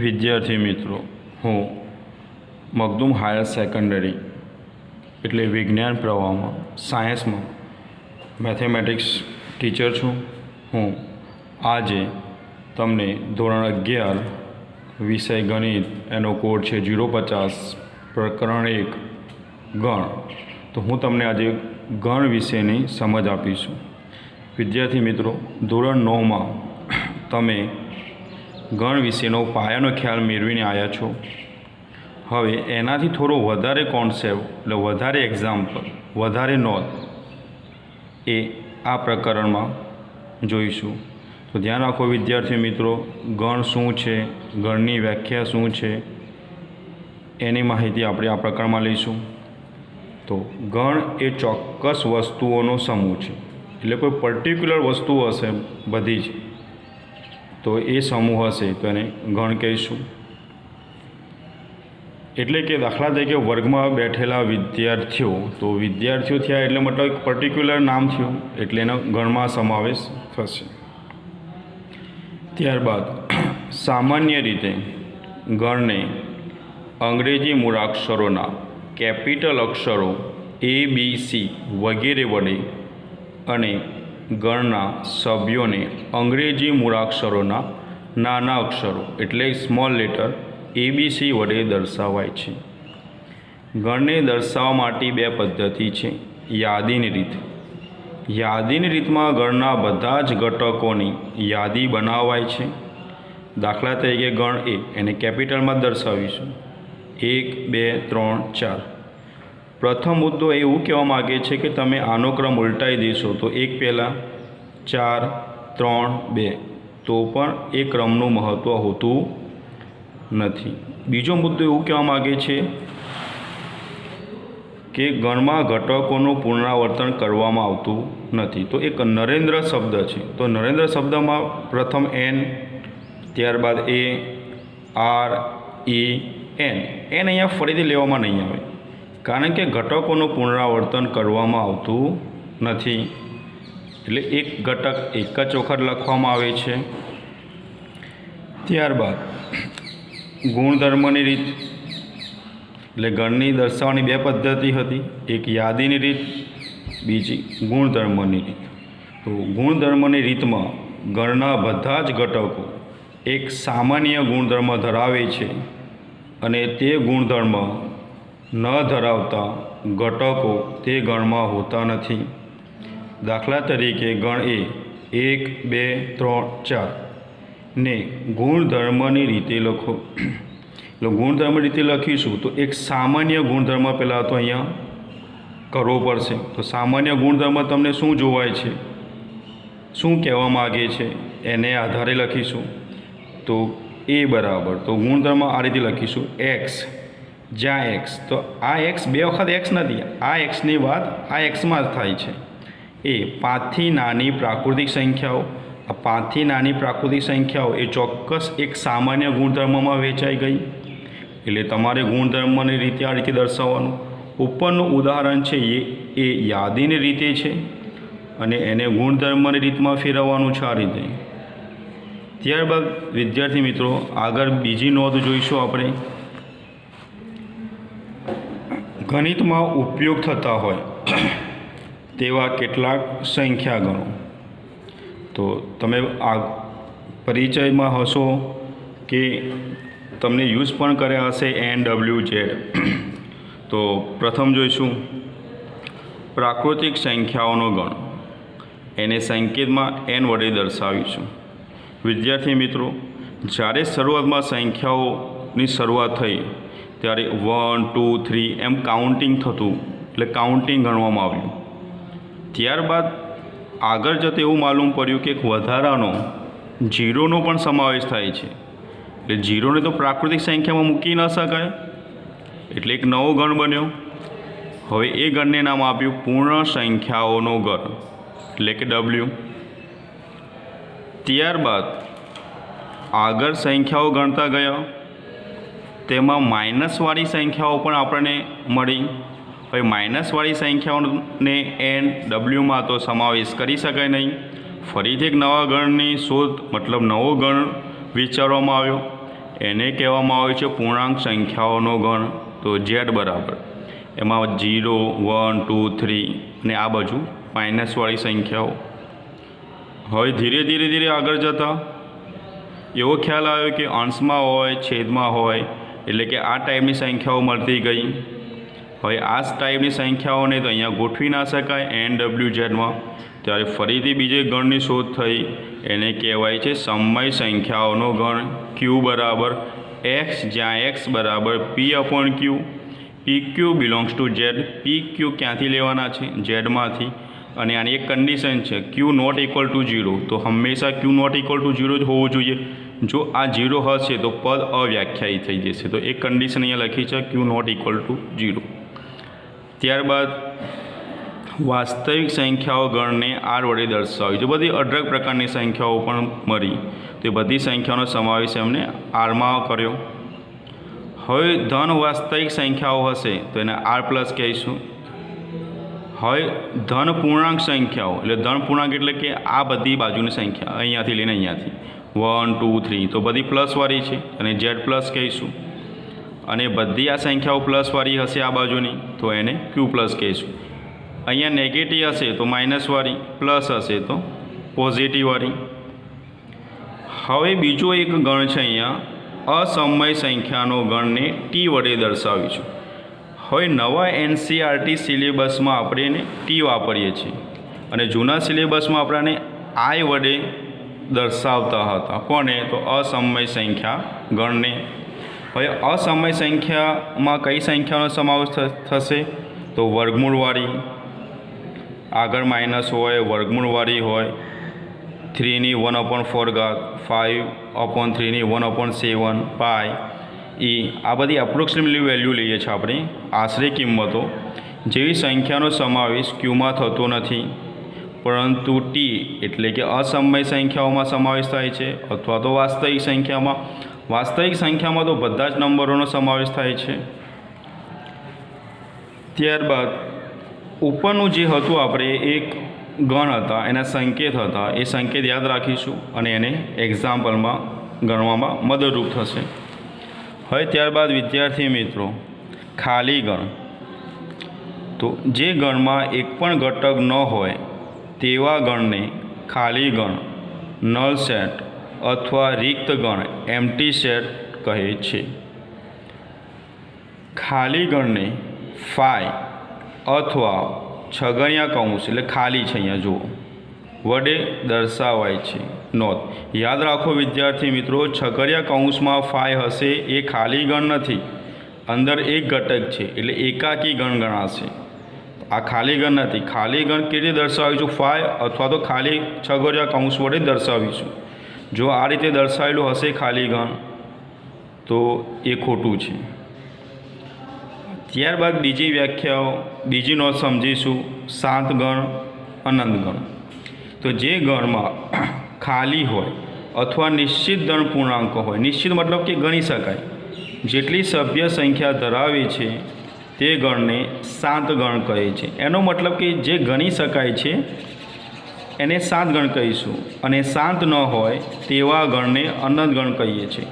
વિદ્યાર્થી મિત્રો, હું મખદુમ હાયર સેકન્ડરી એટલે વિજ્ઞાન પ્રવાહમાં સાયન્સમાં મેથેમેટિક્સ ટીચર છું. હું આજે તમને ધોરણ 11 વિષય ગણિત એનો કોડ છે 050 પ્રકરણ 1 ગણ. તો હું તમને આજે ગણ વિશેની સમજ આપીશું. વિદ્યાર્થી મિત્રો, ધોરણ 9માં તમે ગણ વિશેનો પાયાનો ખ્યાલ મેળવીને આવ્યા છો. હવે એનાથી થોડો વધારે કોન્સેપ્ટ એટલે વધારે એક્ઝામ્પલ, વધારે નોંધ એ આ પ્રકરણમાં જોઈશું. તો ધ્યાન રાખો વિદ્યાર્થી મિત્રો, ગણ શું છે, ગણની વ્યાખ્યા શું છે, એની માહિતી આપણે આ પ્રકરણમાં લઈશું. તો ગણ એ ચોક્કસ વસ્તુઓનો સમૂહ છે, એટલે કોઈ પર્ટિક્યુલર વસ્તુ હશે બધી જ, તો એ સમૂહ હશે તો એને ગણ કહીશું. એટલે કે દાખલા તરીકે વર્ગમાં બેઠેલા વિદ્યાર્થીઓ, તો વિદ્યાર્થીઓ થયા એટલે મતલબ એક પર્ટિક્યુલર નામ થયું એટલે એનો ગણમાં સમાવેશ થશે. ત્યારબાદ સામાન્ય રીતે ગણને અંગ્રેજી મૂળાક્ષરોના કેપિટલ અક્ષરો ABC વગેરે વડે અને ગણના સભ્યોને અંગ્રેજી મૂળાક્ષરોના નાના અક્ષરો એટલે સ્મોલ લેટર ABC વડે દર્શાવાય છે. ગણને દર્શાવવા માટે બે પદ્ધતિ છે. યાદીની રીત. યાદીની રીતમાં ગણના બધા જ ઘટકોની યાદી બનાવાય છે. દાખલા તરીકે ગણ એ એને કેપિટલમાં દર્શાવીશું 1 2 3 4. પ્રથમ મુદ્દો એવું કહેવા માગે છે કે તમે આનો ક્રમ ઉલટાવી દેશો તો 1 પહેલાં 4 3 2, તો પણ એ ક્રમનું મહત્ત્વ હોતું નથી. બીજો મુદ્દો એવું કહેવા માગે છે કે ગણમાં ઘટકોનું પુનરાવર્તન કરવામાં આવતું નથી. તો એક નરેન્દ્ર શબ્દ છે, તો નરેન્દ્ર શબ્દમાં પ્રથમ N, ત્યારબાદ A, R, E, N અહીંયા ફરીથી લેવામાં નહીં આવે, કારણ કે ઘટકોનું પુનરાવર્તન કરવામાં આવતું નથી. એટલે એક ઘટક એક જ વખત લખવામાં આવે છે. ત્યારબાદ ગુણધર્મની રીત. એટલે ગણની દર્શાવવાની બે પદ્ધતિ હતી, એક યાદીની રીત, બીજી ગુણધર્મની રીત. તો ગુણધર્મની રીતમાં ગણના બધા જ ઘટકો એક સામાન્ય ગુણધર્મ ધરાવે છે અને તે ગુણધર્મ ન ધરાવતા ઘટકો તે ગણમાં હોતા નથી. દાખલા તરીકે ગણ એ 1 2 3 4 ને ગુણધર્મની રીતે લખો. એટલે ગુણધર્મ રીતે લખીશું તો એક સામાન્ય ગુણધર્મ પહેલાં તો અહીંયા કરવો પડશે. તો સામાન્ય ગુણધર્મ તમને શું જોવાય છે, શું કહેવા માગે છે, એને આધારે લખીશું. તો એ બરાબર, તો ગુણધર્મ આ રીતે લખીશું x, જ્યાં x, તો આ x બે વખત x નથી, આ xની વાત આ xમાં જ થાય છે. એ 5થી નાની પ્રાકૃતિક સંખ્યાઓ. આ 5થી નાની પ્રાકૃતિક સંખ્યાઓ એ ચોક્કસ એક સામાન્ય ગુણધર્મમાં વહેંચાઈ ગઈ, એટલે તમારે ગુણધર્મની રીતે આ રીતે દર્શાવવાનું. ઉપરનું ઉદાહરણ છે એ યાદીની રીતે છે અને એને ગુણધર્મની રીતમાં ફેરવવાનું છે આ રીતે. ત્યારબાદ વિદ્યાર્થી મિત્રો, આગળ બીજી નોંધ જોઈશું આપણે. ગણિતમાં ઉપયોગ થતા હોય તેવા કેટલાક સંખ્યા ગણો. તો તમે આ પરિચયમાં હશો કે તમને યુઝ પણ કર્યા હશે NWZ. તો પ્રથમ જોઈશું પ્રાકૃતિક સંખ્યાઓનો ગણ. એને સંકેતમાં n વડે દર્શાવીશું. વિદ્યાર્થી મિત્રો, જ્યારે શરૂઆતમાં સંખ્યાઓની શરૂઆત થઈ ત્યારે 1 2 3 એમ કાઉન્ટિંગ થતું, એટલે કાઉન્ટિંગ ગણવામાં આવ્યું. ત્યારબાદ આગળ જતાં એવું માલુમ પડ્યું કે એક વધારાનો 0નો પણ સમાવેશ થાય છે. એટલે 0ને તો પ્રાકૃતિક સંખ્યામાં મૂકી ન શકાય, એટલે એક નવો ગણ બન્યો. હવે એ ગણને નામ આપ્યું પૂર્ણ સંખ્યાઓનો ગણ, એટલે કે W. ત્યારબાદ આગળ સંખ્યાઓ ગણતા ગયા, તેમાં માઇનસવાળી સંખ્યાઓ પણ આપણને મળી. હવે માઇનસવાળી સંખ્યાઓને NWમાં તો સમાવેશ કરી શકાય નહીં. ફરીથી એક નવા ગણની શોધ, મતલબ નવો ગણ વિચારવામાં આવ્યો. એને કહેવામાં આવે છે પૂર્ણાંક સંખ્યાઓનો ગણ. તો ઝેડ બરાબર એમાં 0, 1, 2, 3 અને આ બાજુ માઇનસવાળી સંખ્યાઓ. હવે ધીરે ધીરે આગળ જતાં એવો ખ્યાલ આવ્યો કે અંશમાં હોય, છેદમાં હોય, એટલે કે આ ટાઈપની સંખ્યાઓ મળતી ગઈ. હવે આ ટાઈપની સંખ્યાઓને તો અહીંયા ગોઠવી ના શકાય NWZમાં. ત્યારે ફરીથી બીજે ગણની શોધ થઈ. એને કહેવાય છે સમય સંખ્યાઓનો ગણ. Q બરાબર x, જ્યાં x બરાબર P/Q. PQ belongs to Z. PQ ક્યાંથી લેવાના છે? ઝેડમાંથી. અને આની એક કન્ડિશન છે Q નોટ ઇક્વલ ટુ 0. તો હંમેશા Q નોટ ઇક્વલ ટુ 0 જ હોવું જોઈએ. જો આ 0 હશે તો પદ અવ્યાખ્યાયિત થઈ જશે. તો એક કન્ડિશન અહીંયા લખી છે Q નોટ ઇક્વલ ટુ 0. ત્યારબાદ વાસ્તવિક સંખ્યાઓ ગણને R વડે દર્શાવી. જો બધી અઢળક પ્રકારની સંખ્યાઓ પણ મળી, તો એ બધી સંખ્યાઓનો સમાવેશ એમને Rમાં કર્યો. હવે ધન વાસ્તવિક સંખ્યાઓ હશે તો એને R પ્લસ કહીશું. હવે ધન પૂર્ણાંક સંખ્યાઓ, એટલે ધન પૂર્ણાંક એટલે કે આ બધી બાજુની સંખ્યા અહીંયાથી લઈને અહીંયાથી 1, 2, 3 તો બધી પ્લસવાળી છે અને Z પ્લસ કહીશું. અને બધી આ સંખ્યાઓ પ્લસવાળી હશે આ બાજુની તો એને Q પ્લસ કહીશું. અહીંયા નેગેટિવ હશે તો માઇનસવાળી, પ્લસ હશે તો પોઝિટિવવાળી. હવે બીજો એક ગણ છે અહીંયા અસમય સંખ્યાનો ગણને T વડે દર્શાવીશું. હવે નવા NCERT સિલેબસમાં આપણે એને T વાપરીએ છીએ અને જૂના સિલેબસમાં આપણને I વડે દર્શાવતા હતા. કોને? તો અસમય સંખ્યા ગણને. હવે અસમય સંખ્યામાં કઈ સંખ્યાનો સમાવેશ થશે? તો વર્ગમૂળવાળી, આગળ માઇનસ હોય, વર્ગમૂળવાળી હોય, 3 ની 1/4 5/3 ની 1/7 પાઈ એ આ બધી એપ્રોક્સિમેટલી વેલ્યુ લઈએ છીએ આપણે, આશરે કિંમતો જેવી સંખ્યાનો સમાવેશ Qમાં થતો નથી, પરંતુ T એટલે કે અસમય સંખ્યાઓમાં સમાવેશ થાય છે અથવા તો વાસ્તવિક સંખ્યામાં. વાસ્તવિક સંખ્યામાં તો બધા જ નંબરોનો સમાવેશ થાય છે. ત્યારબાદ ઉપરનું જે હતું આપણે એક ગણ હતા, એના સંકેત હતા, એ સંકેત યાદ રાખીશું અને એને એક્ઝામ્પલમાં ગણવામાં મદદરૂપ થશે. હવે ત્યારબાદ વિદ્યાર્થી મિત્રો ખાલી ગણ. તો જે ગણમાં એક પણ ઘટક ન હોય તેવા ગણને ખાલી ગણ, નલ સેટ અથવા રિક્ત ગણ એમ્પ્ટી સેટ કહે છે. ખાલી ગણને ફાઈ અથવા છગણિયા કૌંસ એટલે ખાલી છે અહીંયા જુઓ વડે દર્શાવાય છે. નોંધ યાદ રાખો વિદ્યાર્થી મિત્રો, છગડિયા કૌંસમાં ફાઈ હશે એ ખાલી ગણ નથી, અંદર એક ઘટક છે એટલે એકાકી ગણ ગણાશે. આ ખાલી ગણ નથી. ખાલી ગણ કેવી રીતે દર્શાવીશું? ફાઈ અથવા તો ખાલી છગડિયા કૌંસ વડે દર્શાવીશું. જો આ રીતે દર્શાવેલું હશે ખાલી ગણ તો એ ખોટું છે. ત્યારબાદ બીજી વ્યાખ્યાઓ, બીજી નોંધ સમજીશું. શાંત ગણ, અનંત ગણ. તો જે ગણમાં ખાલી હોય અથવા નિશ્ચિત ધન પૂર્ણાંકો હોય, નિશ્ચિત મતલબ કે ગણી શકાય, જેટલી સભ્ય સંખ્યા ધરાવે છે તે ગણને શાંત ગણ કહે છે. એનો મતલબ કે જે ગણી શકાય છે એને શાંત ગણ કહીશું અને શાંત ન હોય તેવા ગણને અનંત ગણ કહીએ છીએ.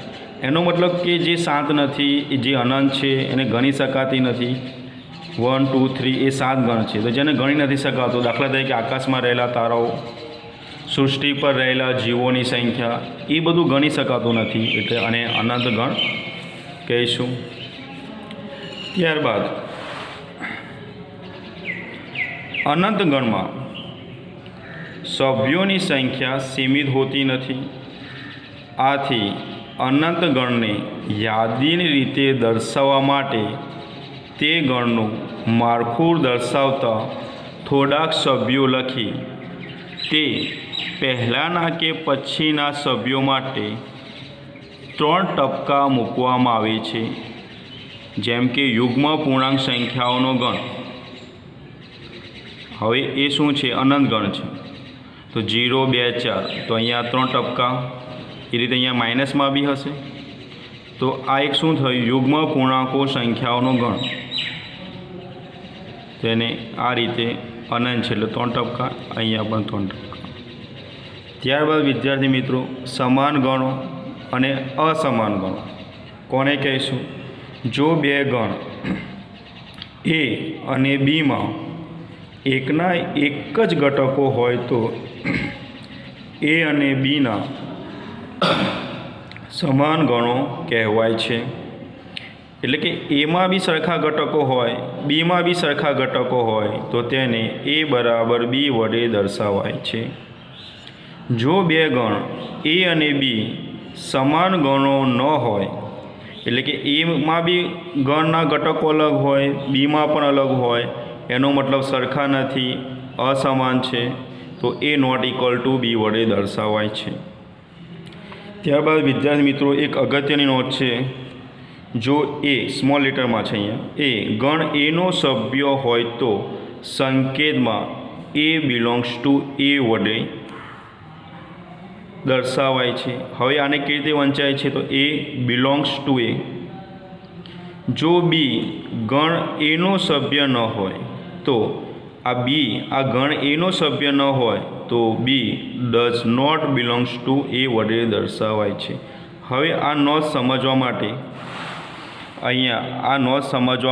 એનો મતલબ કે જે શાંત નથી, જે અનંત છે, એને ગણી શકાતી નથી, 1, 2, 3 એ શાંત ગણ છે. તો જેને ગણી નથી શકાતો, દાખલા તરીકે આકાશમાં રહેલા તારાઓ, સૃષ્ટિ પર રહેલા જીવોની સંખ્યા, એ બધું ગણી શકાતું નથી એટલે અને અનંત ગણ કહીશું. ત્યારબાદ અનંત ગણમાં સભ્યોની સંખ્યા સીમિત હોતી નથી. આથી અનંત ગણને યાદીની રીતે દર્શાવવા માટે તે ગણનું માળખું દર્શાવતા થોડાક સભ્યો લખી તે પહેલાંના કે પછીના સભ્યો માટે 3 ટપકા મૂકવામાં આવે છે. જેમ કે યુગ્મ પૂર્ણાંક સંખ્યાઓનો ગણ. હવે એ શું છે? અનંત ગણ છે. તો 0, 2, 4 તો અહીંયા 3 ટપકા. એ રીતે અહીંયા માઇનસમાં બી હશે. તો આ એક શું થયું? યુગ્મ પૂર્ણાંકો સંખ્યાઓનો ગણ. તેને આ રીતે અનંત છે એટલે 3 ટપકા, અહીંયા પણ 3 ટપકા. ત્યારબાદ વિદ્યાર્થી મિત્રો સમાન ગણો અને અસમાન ગણો. કોને કહીશું? જો બે ગણ એ અને બીમાં એકના એક જ ઘટકો હોય તો એ અને બીના સમાન ગણો કહેવાય છે. એટલે કે એમાં બી સરખા ઘટકો હોય, બીમાં બી સરખા ઘટકો હોય તો તેને એ બરાબર બી વડે દર્શાવાય છે. જો બે ગણ એ અને બી સમાન ગણો ન હોય, એટલે કે એમાં બી ગણના ઘટકો અલગ હોય, બીમાં પણ અલગ હોય, એનો મતલબ સરખા નથી, અસમાન છે, તો એ નોટ ઇક્વલ ટુ બી વડે દર્શાવાય છે. ત્યારબાદ વિદ્યાર્થી મિત્રો એક અગત્યની નોટ છે. જો એ સ્મોલ લેટરમાં છે અહીંયા, એ ગણ એનો સભ્ય હોય તો સંકેતમાં એ બિલોંગ્સ ટુ એ વડે દર્શાવાય છે. હવે આને કેવી રીતે વંચાય છે? તો એ બિલોંગ્સ ટુ એ. જો બી ગણ એનો સભ્ય ન હોય તો આ બી આ ગણ એનો સભ્ય ન હોય તો બી ડઝ નોટ બિલોંગ્સ ટુ એ વડે દર્શાવાય છે. હવે આ નોટ સમજવા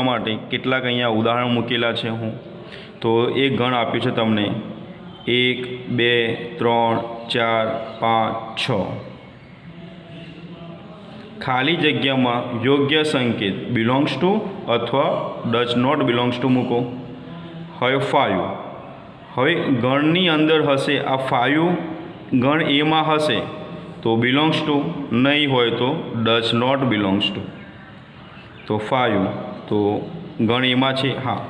માટે કેટલાક અહીંયા ઉદાહરણ મૂકેલા છે. હું તો એક ગણ આપ્યું છે તમને 1 2 3 4 5 6. ખાલી જગ્યામાં યોગ્ય સંકેત બિલોંગ્સ ટુ અથવા ડઝ નોટ બિલોંગ્સ ટુ મૂકો. હવે 5. હવે ગણની અંદર હશે આ 5 ગણ એમાં હશે તો બિલોંગ્સ ટુ, નહીં હોય તો ડઝ નોટ બિલોંગ્સ ટુ. તો 5 તો ગણ એમાં છે, હા,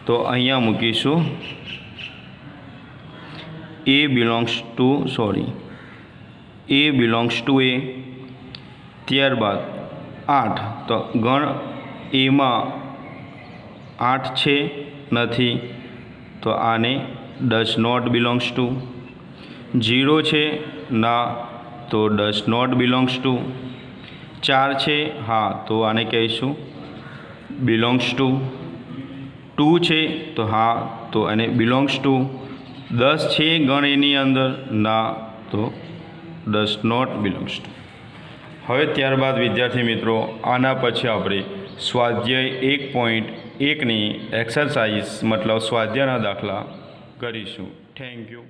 તો અહીંયા મૂકીશું એ બિલોંગ્સ ટુ એ. ત્યારબાદ 8, તો ગણ એમાં 8 છે, નથી, તો આને ડઝ નોટ બિલોંગ્સ ટુ. 0 છે, ના, તો ડઝ નોટ બિલોંગ્સ ટુ. 4 છે, હા, તો આને કહીશું બિલોંગ્સ ટુ. 2 છે, તો હા, તો આને બિલોંગ્સ ટુ. 10 છે ગણ એની અંદર, ના, તો ડઝ નોટ બિલોંગ્સ ટુ. હવે ત્યારબાદ વિદ્યાર્થી મિત્રો આના પછી આપણે સ્વાધ્યાય 1.1ની એક્સરસાઇઝ મતલબ સ્વાધ્યાયના દાખલા કરીશું. Thank you.